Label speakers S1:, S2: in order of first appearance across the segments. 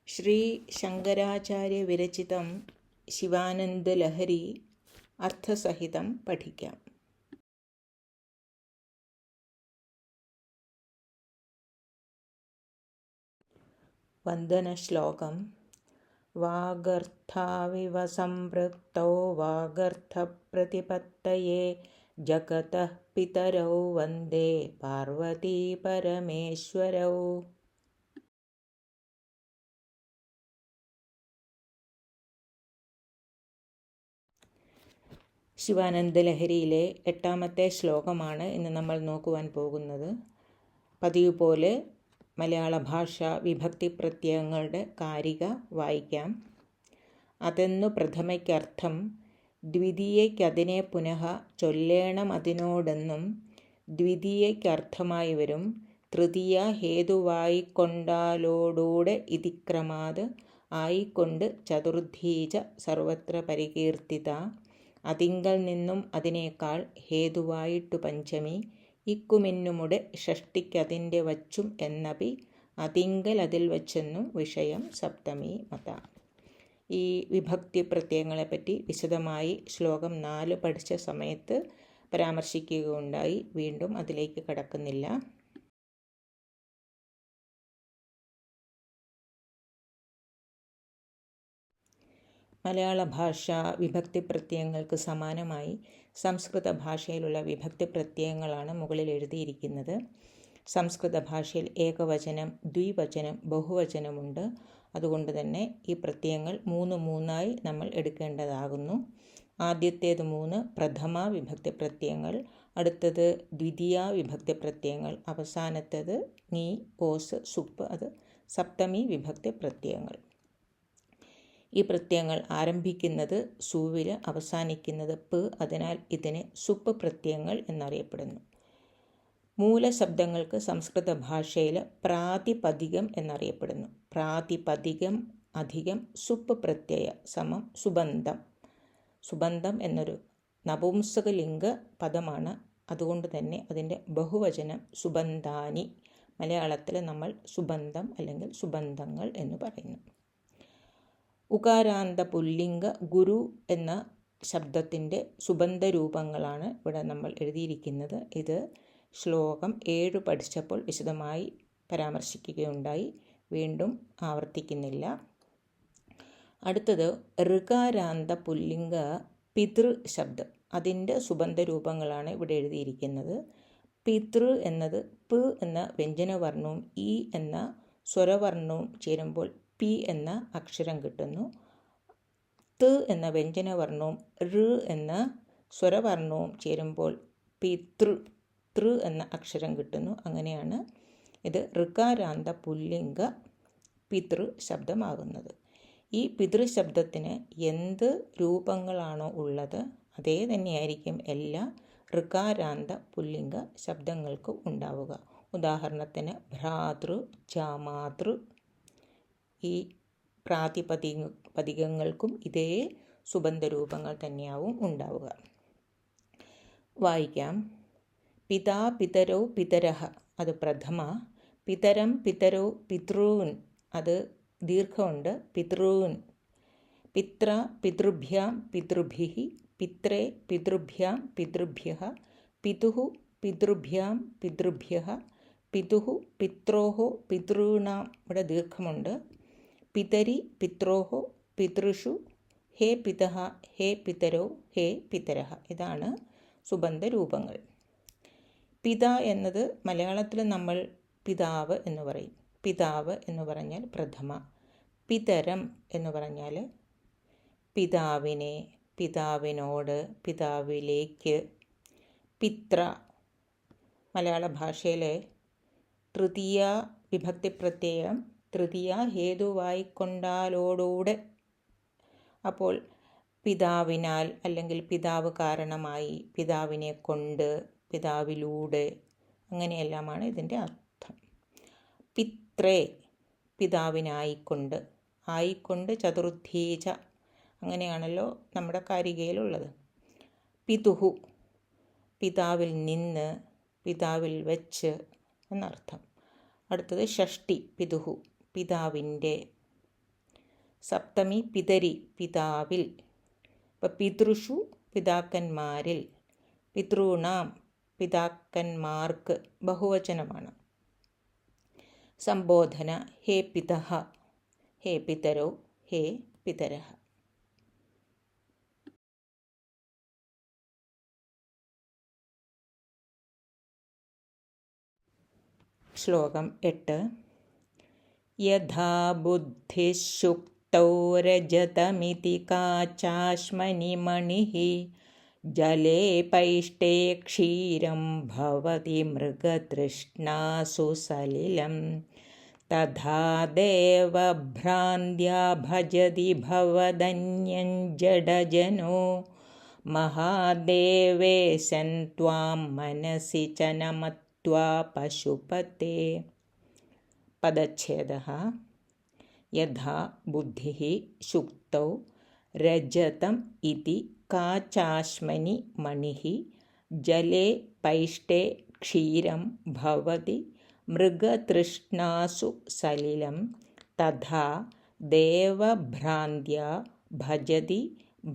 S1: ശ്രീ ശങ്കരാചാര്യ വിരചിതം ശിവാനന്ദലഹരി അർത്ഥസഹിതം പഠിക്കാം. വന്ദനശ്ലോകം. വാഗർത്ഥാവിവ സംപൃക്തൗ വാഗർത്ഥപ്രതിപത്തയേ ജഗതഃ പിതരൗ വന്ദേ പാർവതീ പരമേശ്വരൗ. ശിവാനന്ദലഹരിയിലെ 8ാമത്തെ ശ്ലോകമാണ് ഇന്ന് നമ്മൾ നോക്കുവാൻ പോകുന്നത്. പതിവ് പോലെ മലയാള ഭാഷ വിഭക്തി പ്രത്യയങ്ങളുടെ കാരിക വായിക്കാം. അതെന്നു പ്രഥമയ്ക്കർത്ഥം ദ്വിതീയയ്ക്കതിനെ പുനഃ ചൊല്ലേണം അതിനോടെന്നും ദ്വിതീയയ്ക്കർത്ഥമായി വരും. തൃതീയ ഹേതുവായിക്കൊണ്ടാലോടൂടെ ഇതിക്രമാത് ആയിക്കൊണ്ട് ചതുർധീജ സർവത്ര പരികീർത്തിത. അതിങ്കൽ നിന്നും അതിനേക്കാൾ ഹേതുവായിട്ടു പഞ്ചമി ഇക്കുമിന്നുമുടെ ഷഷ്ടിക്കതിൻ്റെ വച്ചും എന്നപി അതിങ്കൽ അതിൽ വച്ചെന്നും വിഷയം സപ്തമി മത. ഈ വിഭക്തി പ്രത്യയങ്ങളെപ്പറ്റി വിശദമായി ശ്ലോകം 4 പഠിച്ച സമയത്ത് പരാമർശിക്കുകയുണ്ടായി. വീണ്ടും അതിലേക്ക് കടക്കുന്നില്ല. മലയാള ഭാഷ വിഭക്തി പ്രത്യയങ്ങൾക്ക് സമാനമായി സംസ്കൃത ഭാഷയിലുള്ള വിഭക്തി പ്രത്യയങ്ങളാണ് മുകളിൽ എഴുതിയിരിക്കുന്നത്. സംസ്കൃത ഭാഷയിൽ ഏകവചനം, ദ്വിവചനം, ബഹുവചനമുണ്ട്. അതുകൊണ്ട് തന്നെ ഈ പ്രത്യയങ്ങൾ 3 നമ്മൾ എടുക്കേണ്ടതാകുന്നു. ആദ്യത്തേത് 3 പ്രഥമ വിഭക്തി പ്രത്യയങ്ങൾ, അടുത്തത് ദ്വിതീയ വിഭക്തി പ്രത്യയങ്ങൾ, അവസാനത്തേത് നീ, ഓസ്, സുപ്പ്, അത് സപ്തമി വിഭക്തി പ്രത്യയങ്ങൾ. ഈ പ്രത്യയങ്ങൾ ആരംഭിക്കുന്നത് സുവിൽ, അവസാനിക്കുന്നത് പ്. അതിനാൽ ഇതിനെ സുപ്പ് പ്രത്യയങ്ങൾ എന്നറിയപ്പെടുന്നു. മൂലശബ്ദങ്ങൾക്ക് സംസ്കൃത ഭാഷയിൽ പ്രാതിപദികം എന്നറിയപ്പെടുന്നു. പ്രാതിപദികം അധികം സുപ്പ് പ്രത്യയ സമം സുബന്ധം. സുബന്ധം എന്നൊരു നപുംസകലിംഗ പദമാണ്. അതുകൊണ്ട് തന്നെ അതിൻ്റെ ബഹുവചനം സുബന്ധാനി. മലയാളത്തിൽ നമ്മൾ സുബന്ധം അല്ലെങ്കിൽ സുബന്ധങ്ങൾ എന്ന് പറയുന്നു. ഉകാരാന്ത പുല്ലിംഗ ഗുരു എന്ന ശബ്ദത്തിൻ്റെ സുബന്ധരൂപങ്ങളാണ് ഇവിടെ നമ്മൾ എഴുതിയിരിക്കുന്നത്. ഇത് ശ്ലോകം 7 പഠിച്ചപ്പോൾ വിശദമായി പരാമർശിക്കുകയുണ്ടായി. വീണ്ടും ആവർത്തിക്കുന്നില്ല. അടുത്തത് ഋകാരാന്ത പുല്ലിംഗ പിതൃ ശബ്ദം. അതിൻ്റെ സുബന്ധരൂപങ്ങളാണ് ഇവിടെ എഴുതിയിരിക്കുന്നത്. പിതൃ എന്നത് പ് എന്ന വ്യഞ്ജനവർണവും ഇ എന്ന സ്വരവർണവും ചേരുമ്പോൾ പി എന്ന അക്ഷരം കിട്ടുന്നു. ത് എന്ന വ്യഞ്ജനവർണവും ഋ എന്ന സ്വരവർണവും ചേരുമ്പോൾ പിതൃ തൃ എന്ന അക്ഷരം കിട്ടുന്നു. അങ്ങനെയാണ് ഇത് ഋകാരാന്ത പുല്ലിംഗ പിതൃ ശബ്ദമാകുന്നത്. ഈ പിതൃശബ്ദത്തിന് എന്ത് രൂപങ്ങളാണോ ഉള്ളത് അതേ തന്നെയായിരിക്കും എല്ലാ ഋകാരാന്ത പുല്ലിംഗ ശബ്ദങ്ങൾക്കും ഉണ്ടാവുക. ഉദാഹരണത്തിന് ഭ്രാതൃ, ജാമാതൃ. ഈ പ്രാതിപദികങ്ങൾക്കും ഇതേ സുബന്ധരൂപങ്ങൾ തന്നെയാവും ഉണ്ടാവുക. വായിക്കാം. പിതാ പിതരൗ പിതരഃ, അത് പ്രഥമ. പിതരം പിതരൗ പിതॄൻ, അത് ദീർഘമുണ്ട്, പിതॄൻ. പിത്ര പിതൃഭ്യാം പിതൃഭിഃ, പിത്രേ പിതൃഭ്യാം പിതൃഭ്യഃ, പിതുഃ പിതൃഭ്യാം പിതൃഭ്യഃ, പിതുഃ പിത്രോഃ പിതॄണാം. ഇവിടെ ദീർഘമുണ്ട്. പിതരി പിത്രോഃ പിതൃഷു, ഹേ പിതഃ ഹേ പിതരൗ ഹേ പിതരഃ. ഇതാണ് സുബന്ധരൂപങ്ങൾ. പിത എന്നത് മലയാളത്തിൽ നമ്മൾ പിതാവ് എന്ന് പറയും. പിതാവ് എന്ന് പറഞ്ഞാൽ പ്രഥമ. പിതരം എന്ന് പറഞ്ഞാൽ പിതാവിനെ, പിതാവിനോട്, പിതാവിലേക്ക്. പിത്ര മലയാള ഭാഷയിലെ തൃതീയ വിഭക്തി പ്രത്യയം തൃതീയ ഹേതുവായിക്കൊണ്ടാലോടൂടെ. അപ്പോൾ പിതാവിനാൽ അല്ലെങ്കിൽ പിതാവ് കാരണമായി, പിതാവിനെ കൊണ്ട്, പിതാവിലൂടെ, അങ്ങനെയെല്ലാമാണ് ഇതിൻ്റെ അർത്ഥം. പിത്രേ പിതാവിനായിക്കൊണ്ട്, ആയിക്കൊണ്ട് ചതുർധീജ, അങ്ങനെയാണല്ലോ നമ്മുടെ കാരികയിലുള്ളത്. പിതുഹു പിതാവിൽ നിന്ന്, പിതാവിൽ വെച്ച് എന്നർത്ഥം. അടുത്തത് ഷഷ്ടി, പിതുഹു പിതാവിൻ്റെ. സപ്തമി പിതരി പിതാവിൽ. ഇപ്പം പിതൃഷു പിതാക്കന്മാരിൽ, പിതൃണാം പിതാക്കന്മാർക്ക് ബഹുവചനമാണ്. സംബോധന ഹേ പിതഃ, ഹേ പിതരോ, ഹേ പിതരഃ. ശ്ലോകം 8. യഥാ ബുദ്ധിശുക്തോ രജതമിതി കാചാശ്മനി മണിഃ ജലേ പൈഷ്ടേ ക്ഷീരം ഭവതി മൃഗതൃഷ്ണാസു സലിലം തഥാ ദേവഭ്രാന്ത്യാ ഭജതി ഭവദന്യം ജഡജനോ മഹാദേവേശൻ ത്വാം മനസി ച നമത്വാ പശുപതേ. പദച്ഛേദഃ. യഥാ ബുദ്ധിഃ ശുക്തൗ രജതം ഇതി കാചാശ്മനി മണിഃ ജലേ പൈഷ്ടേ ക്ഷീരം ഭവതി മൃഗതൃഷ്ണാസു സലിലം തഥാ ദേവഭ്രാന്ത്യാ ഭജതി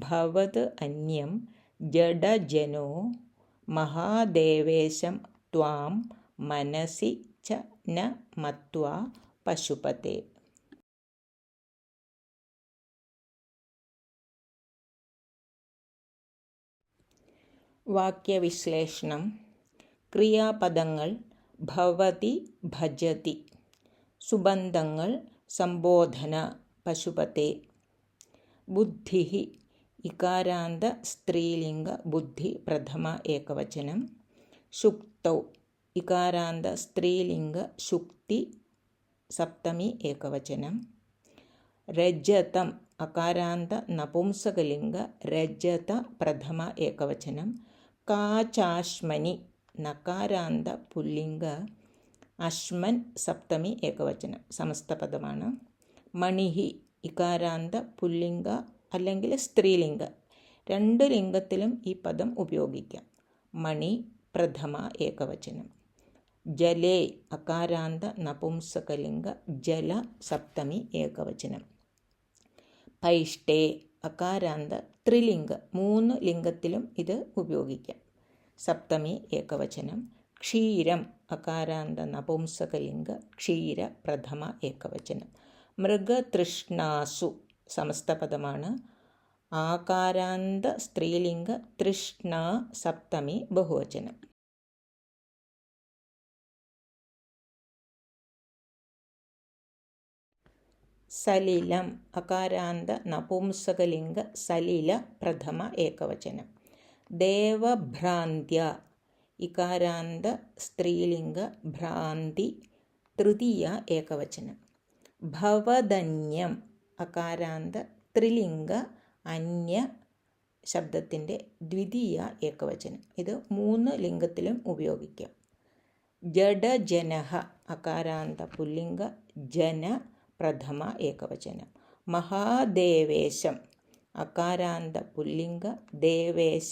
S1: ഭവത് അന്യം ജഡജനോ മഹാദേവേശം ത്വാം മനസി ച ന മത്വാ പശുപതേ. വാക്യവിശ്ലേഷണം. ക്രിയാപദങ്ങൾ ഭവതി, ഭജതി. സുബന്ധങ്ങൾ സംബോധന പശുപതേ. ബുദ്ധിഃ ഇകാരാന്ത സ്ത്രീലിംഗ ബുദ്ധി പ്രഥമ ഏകവചനം. ശുക്തൗ ഇകാരാന്ത സ്ത്രീലിംഗ ശുക്തി സപ്തമി ഏകവചനം. രജതം അകാരാന്ത നപുംസകലിംഗ രജത പ്രഥമ ഏകവചനം. കാചാശ്മനി നകാരാന്ത പുല്ലിംഗ അശ്മൻ സപ്തമി ഏകവചനം സമസ്തപദമാണ്. മണിഃ ഇകാരാന്ത പുല്ലിംഗ അല്ലെങ്കിൽ സ്ത്രീലിംഗ, രണ്ട് ലിംഗത്തിലും ഈ പദം ഉപയോഗിക്കാം. മണി പ്രഥമ ഏകവചനം. ജലേ അകാരാന്ത നപുംസകലിംഗ ജല സപ്തമി ഏകവചനം. പൈഷ്ടേ അകാരാന്ത ത്രിലിംഗ, മൂന്ന് ലിംഗത്തിലും ഇത് ഉപയോഗിക്കാം. സപ്തമി ഏകവചനം. ക്ഷീരം അകാരാന്ത നപുംസകലിംഗ ക്ഷീര പ്രഥമ ഏകവചനം. മൃഗതൃഷ്ണാസു സമസ്തപദമാണ്. ആകാരാന്ത സ്ത്രീലിംഗ തൃഷ്ണ സപ്തമി ബഹുവചനം. സലിലം അകാരാന്ത നപുംസകലിംഗ സലില പ്രഥമ ഏകവചനം. ദേവഭ്രാന്ത്യ ഇകാരാന്ത സ്ത്രീലിംഗ ഭ്രാന്തി തൃതീയ ഏകവചനം. ഭവദന്യം അകാരാന്ത ത്രിലിംഗ അന്യ ശബ്ദത്തിൻ്റെ ദ്വിതീയ ഏകവചനം. ഇത് മൂന്ന് ലിംഗത്തിലും ഉപയോഗിക്കാം. ജഡജനഃ അകാരാന്ത പുല്ലിംഗ ജന പ്രഥമ ഏകവചനം. മഹാദേവേശം അകാരാന്ത പുല്ലിംഗ ദേവേശ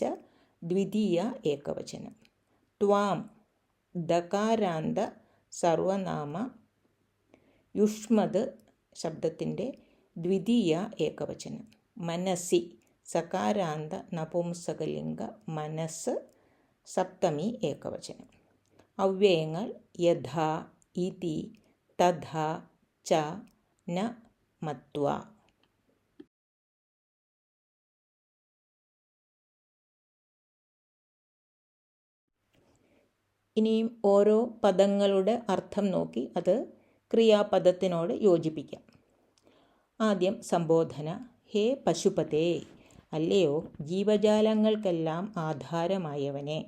S1: ദ്വിതീയ ഏകവചനം. ത്വാം ദകാരാന്ത സർവനാമ യുഷ്മത് ശബ്ദത്തിൻ്റെ ദ്വിതീയ ഏകവചനം. മനസി സകാരാന്ത നപുംസകലിംഗ മനസ് സപ്തമി ഏകവചനം. അവ്യയങ്ങൾ യഥാ, ഇതി, തഥാ, ച, ന, മത്വാ. ഇനിയും ഓരോ പദങ്ങളുടെ അർത്ഥം നോക്കി അത് ക്രിയാപദത്തിനോട് യോജിപ്പിക്കാം. ആദ്യം സംബോധന. ഹേ പശുപതേ, അല്ലയോ ജീവജാലങ്ങൾക്കെല്ലാം ആധാരമായവനെ.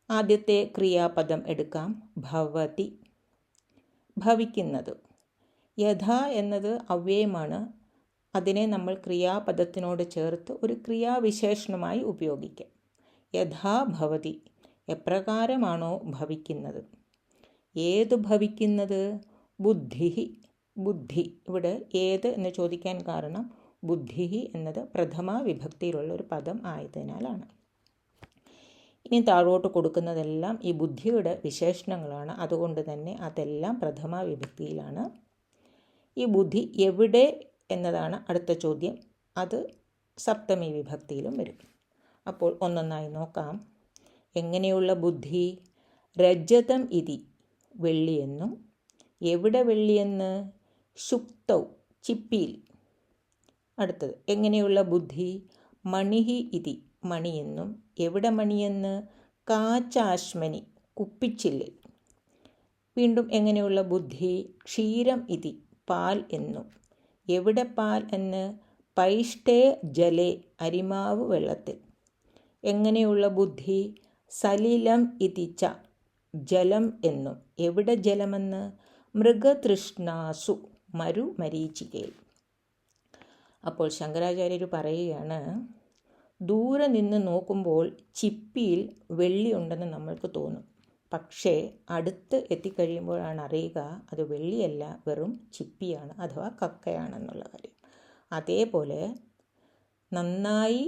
S1: ആദ്യത്തെ ക്രിയാപദം എടുക്കാം. ഭവതി, ഭവിക്കുന്നത്. യഥാ എന്നത് അവ്യയമാണ്. അതിനെ നമ്മൾ ക്രിയാപദത്തിനോട് ചേർത്ത് ഒരു ക്രിയാവിശേഷണമായി ഉപയോഗിക്കാം. യഥാ ഭവതി, എപ്രകാരമാണോ ഭവിക്കുന്നത്. ഏത് ഭവിക്കുന്നത്? ബുദ്ധി, ബുദ്ധി. ഇവിടെ ഏത് എന്ന് ചോദിക്കാൻ കാരണം ബുദ്ധി എന്നത് പ്രഥമ വിഭക്തിയിലുള്ള ഒരു പദം ആയതിനാലാണ്. ഇനി താഴോട്ട് കൊടുക്കുന്നതെല്ലാം ഈ ബുദ്ധിയുടെ വിശേഷണങ്ങളാണ്. അതുകൊണ്ട് തന്നെ അതെല്ലാം പ്രഥമ വിഭക്തിയിലാണ്. ഈ ബുദ്ധി എവിടെ എന്നതാണ് അടുത്ത ചോദ്യം. അത് സപ്തമി വിഭക്തിയിലും വരും. അപ്പോൾ ഒന്നൊന്നായി നോക്കാം. എങ്ങനെയുള്ള ബുദ്ധി? രജതം ഇതി, വെള്ളിയെന്നും. എവിടെ വെള്ളിയെന്ന്? ശുക്തൗ, ചിപ്പിയിൽ. അടുത്തത് എങ്ങനെയുള്ള ബുദ്ധി? മണിഹി ഇതി, മണിയെന്നും. എവിടെ മണിയെന്ന്? കാച്ചാശ്മനി, കുപ്പിച്ചില്ലിൽ. വീണ്ടും എങ്ങനെയുള്ള ബുദ്ധി? ക്ഷീരം ഇതി, പാൽ എന്നും. എവിടെ പാൽ എന്ന്? പൈഷ്ടേ ജലേ, അരിമാവ് വെള്ളത്തിൽ. എങ്ങനെയുള്ള ബുദ്ധി? സലിലം ഇതി ച, ജലം എന്നും. എവിടെ ജലമെന്ന്? മൃഗതൃഷ്ണാസു, മരുമരീചികയിൽ. അപ്പോൾ ശങ്കരാചാര്യർ പറയുകയാണ്, ദൂരെ നിന്ന് നോക്കുമ്പോൾ ചിപ്പിയിൽ വെള്ളി ഉണ്ടെന്ന് നമ്മൾക്ക് തോന്നും. പക്ഷേ അടുത്ത് എത്തിക്കഴിയുമ്പോഴാണ് അറിയുക അത് വെള്ളിയല്ല, വെറും ചിപ്പിയാണ്, അഥവാ കക്കയാണെന്നുള്ള കാര്യം. അതേപോലെ നന്നായി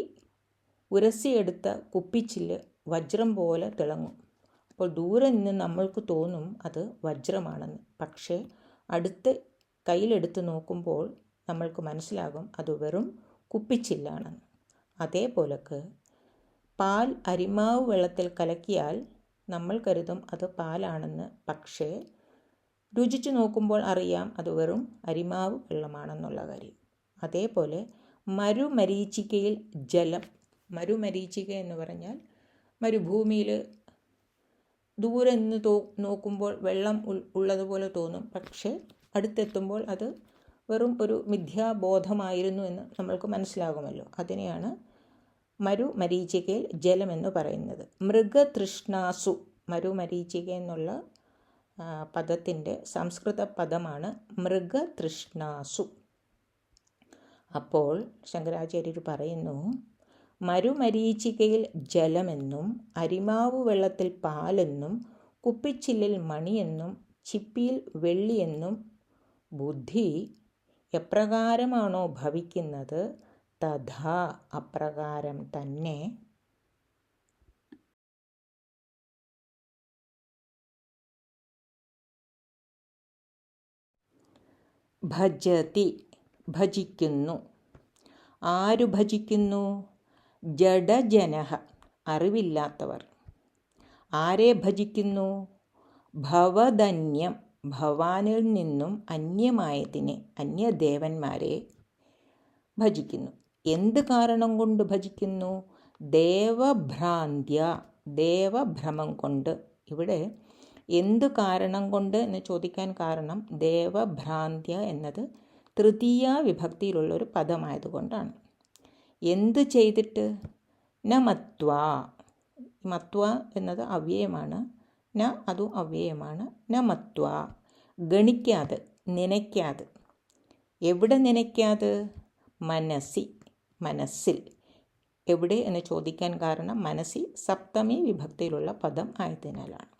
S1: ഉരസിയെടുത്ത കുപ്പിച്ചില്ല് വജ്രം പോലെ തിളങ്ങും. അപ്പോൾ ദൂരെ നിന്ന് നമ്മൾക്ക് തോന്നും അത് വജ്രമാണെന്ന്. പക്ഷേ അടുത്ത് കയ്യിലെടുത്ത് നോക്കുമ്പോൾ നമ്മൾക്ക് മനസ്സിലാകും അത് വെറും കുപ്പിച്ചില്ലാണെന്ന്. അതേപോലക്ക് പാൽ അരിമാവ് വെള്ളത്തിൽ കലക്കിയാൽ നമ്മൾ കരുതും അത് പാലാണെന്ന്. പക്ഷേ രുചിച്ചു നോക്കുമ്പോൾ അറിയാം അത് വെറും അരിമാവ് വെള്ളമാണെന്നുള്ള കാര്യം. അതേപോലെ മരുമരീചികയിൽ ജലം. മരുമരീചിക എന്ന് പറഞ്ഞാൽ മരുഭൂമിയിൽ ദൂരെ നിന്ന് നോക്കുമ്പോൾ വെള്ളം ഉള്ളതുപോലെ തോന്നും. പക്ഷേ അടുത്തെത്തുമ്പോൾ അത് വെറും ഒരു മിഥ്യാബോധമായിരുന്നു എന്ന് നമ്മൾക്ക് മനസ്സിലാകുമല്ലോ. അതിനെയാണ് മരുമരീചികയിൽ ജലം എന്ന് പറയുന്നത്. മൃഗതൃഷ്ണാസു, മരുമരീചിക എന്നുള്ള പദത്തിൻ്റെ സംസ്കൃത പദമാണ് മൃഗതൃഷ്ണാസു. അപ്പോൾ ശങ്കരാചാര്യർ പറയുന്നു, മരുമരീചികയിൽ ജലമെന്നും അരിമാവ് വെള്ളത്തിൽ പാലെന്നും കുപ്പിച്ചില്ലിൽ മണിയെന്നും ചിപ്പിയിൽ വെള്ളിയെന്നും ബുദ്ധി എപ്രകാരമാണോ ഭവിക്കുന്നത് തഥാ, അപ്രകാരം തന്നെ ഭജതി, ഭജിക്കുന്നു. ആരു ഭജിക്കുന്നു? ജഡജനഃ, അറിവില്ലാത്തവർ. ആരെ ഭജിക്കുന്നു? ഭവദന്യം, ഭവാനിൽ നിന്നും അന്യമായതിനെ, അന്യദേവന്മാരെ ഭജിക്കുന്നു. എന്ത് കാരണം കൊണ്ട് ഭജിക്കുന്നു? ദേവഭ്രാന്ത്യ, ദേവഭ്രമം കൊണ്ട്. ഇവിടെ എന്ത് കാരണം കൊണ്ട് എന്ന് ചോദിക്കാൻ കാരണം ദേവഭ്രാന്ത്യ എന്നത് തൃതീയ വിഭക്തിയിലുള്ളൊരു പദമായതുകൊണ്ടാണ്. എന്ത് ചെയ്തിട്ട്? ന മത്വ, മത്വ എന്നത് അവ്യയമാണ്, ന അതും അവ്യയമാണ്. ന മത്വ, ഗണിക്കാതെ, നനയ്ക്കാതെ. എവിടെ നനയ്ക്കാതെ? മനസ്സി, മനസ്സിൽ. എവിടെ എന്ന് ചോദിക്കാൻ കാരണം മനസ്സി സപ്തമി വിഭക്തിയിലുള്ള പദം ആയതിനാലാണ്.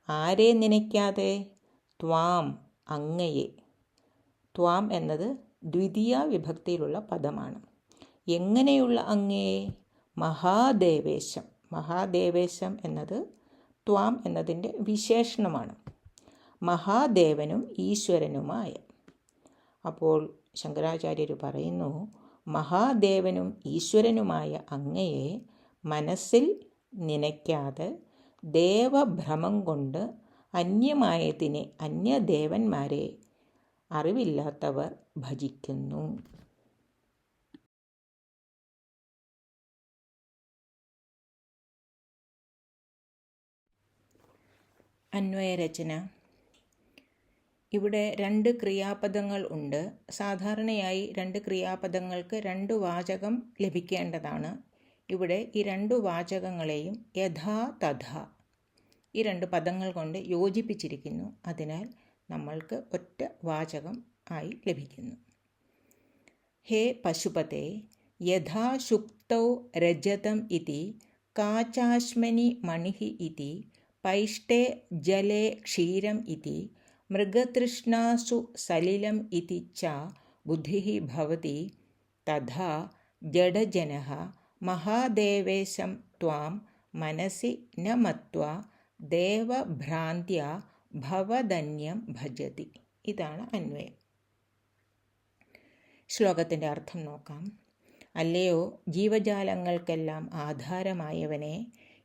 S1: ആരെ നനയ്ക്കാതെ? ത്വാം, അങ്ങയെ. ത്വാം എന്നത് ദ്വിതീയ വിഭക്തിയിലുള്ള പദമാണ്. എങ്ങനെയുള്ള അങ്ങയെ? മഹാദേവേശം. മഹാദേവേശം എന്നത് ത്വാം എന്നതിൻ്റെ വിശേഷണമാണ്. മഹാദേവനും ഈശ്വരനുമായ. അപ്പോൾ ശങ്കരാചാര്യർ പറയുന്നു, മഹാദേവനും ഈശ്വരനുമായ അങ്ങയെ മനസ്സിൽ നനയ്ക്കാതെ ദേവഭ്രമം കൊണ്ട് അന്യമായതിനെ, അന്യദേവന്മാരെ അറിവില്ലാത്തവർ ഭജിക്കുന്നു. അന്വയരചന. ഇവിടെ 2 ക്രിയാപദങ്ങൾ ഉണ്ട്. സാധാരണയായി 2 ക്രിയാപദങ്ങൾക്ക് 2 വാചകം ലഭിക്കേണ്ടതാണ്. ഇവിടെ ഈ 2 വാചകങ്ങളെയും യഥാ തഥാ ഈ 2 പദങ്ങൾ കൊണ്ട് യോജിപ്പിച്ചിരിക്കുന്നു. അതിനാൽ നമ്മൾക്ക് ഒറ്റ വാചകം ആയി ലഭിക്കുന്നു. ഹേ പശുപതേ, യഥാ ശുക്തൗ രജതം ഇതി കാചാശ്മനി മണിഹി ഇതി പൈഷ്ടേ ജലേ ക്ഷീരം ഇതി മൃഗതൃഷ്ണാസു സലിലം ഇതി ച ബുദ്ധിഃ ഭവതി തഥാ ജഡജനഃ മഹാദേവേശം ത്വാം മനസി ന മത്വാ ദേവഭ്രാന്ത്യ ഭവദന്യം ഭജതി. ഇതാണ് അന്വയം. ശ്ലോകത്തിൻ്റെ അർത്ഥം നോക്കാം. അല്ലയോ ജീവജാലങ്ങൾക്കെല്ലാം ആധാരമായവനെ,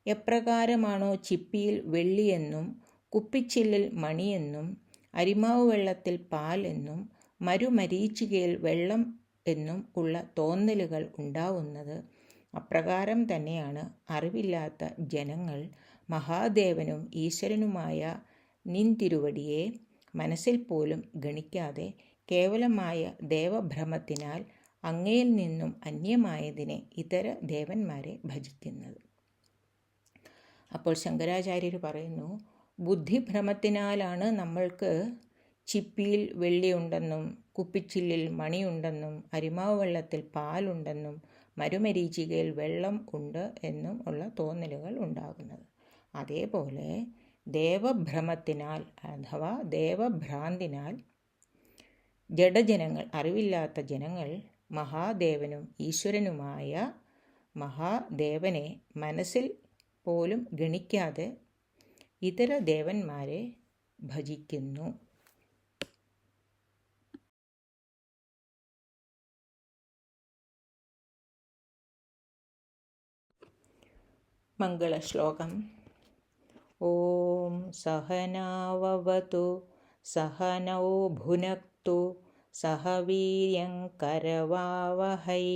S1: എപ്രകാരമാണോ ചിപ്പിയിൽ വെള്ളിയെന്നും കുപ്പിച്ചില്ലിൽ മണിയെന്നും അരിമാവ് വെള്ളത്തിൽ പാൽ എന്നും മരുമരീച്ചികയിൽ വെള്ളം എന്നും ഉള്ള തോന്നലുകൾ ഉണ്ടാവുന്നത്, അപ്രകാരം തന്നെയാണ് അറിവില്ലാത്ത ജനങ്ങൾ മഹാദേവനും ഈശ്വരനുമായ നിൻ തിരുവടിയെ മനസ്സിൽ പോലും ഗണിക്കാതെ കേവലമായ ദേവഭ്രമത്തിനാൽ അങ്ങയിൽ നിന്നും അന്യമായതിനെ ഇതര ദേവന്മാരെ ഭജിക്കുന്നത്. അപ്പോൾ ശങ്കരാചാര്യർ പറയുന്നു, ബുദ്ധിഭ്രമത്തിനാലാണ് നമ്മൾക്ക് ചിപ്പിയിൽ വെള്ളിയുണ്ടെന്നും കുപ്പിച്ചില്ലിൽ മണിയുണ്ടെന്നും അരിമാവ് വെള്ളത്തിൽ പാലുണ്ടെന്നും മരുമരീചികയിൽ വെള്ളം ഉണ്ട് എന്നും ഉള്ള തോന്നലുകൾ ഉണ്ടാകുന്നത്. അതേപോലെ ദേവഭ്രമത്തിനാൽ അഥവാ ദേവഭ്രാന്തിനാൽ ജഡജനങ്ങൾ, അറിവില്ലാത്ത ജനങ്ങൾ മഹാദേവനും ഈശ്വരനുമായ മഹാദേവനെ മനസ്സിൽ പോലും ഗണിക്കാതെ ഇതര ദേവന്മാരെ ഭജിക്കുന്നു. മംഗളശ്ലോകം. ഓം സഹനാവവതു സഹനൗ ഭുനക്തു സഹ വീര്യം കരവാവഹൈ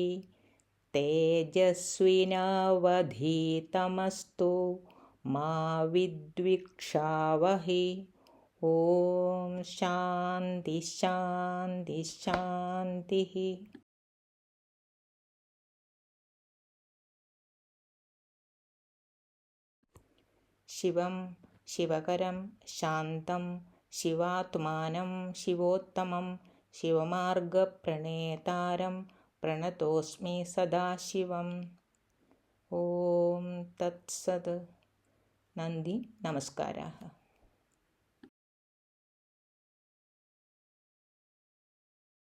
S1: തേജസ്വിനാവധീതമസ്തു മാ വിദ്വിഷാവഹൈ. ഓം ശാന്തി ശാന്തി ശാന്തി. ശിവം ശിവകരം ശാന്തം ശിവാത്മാനം ശിവോത്തമം ശിവമാർഗപ്രണേതാരം പ്രണതോസ്മി സദാശിവം. ഓം തത്സത്. നന്ദി, നമസ്കാരാः.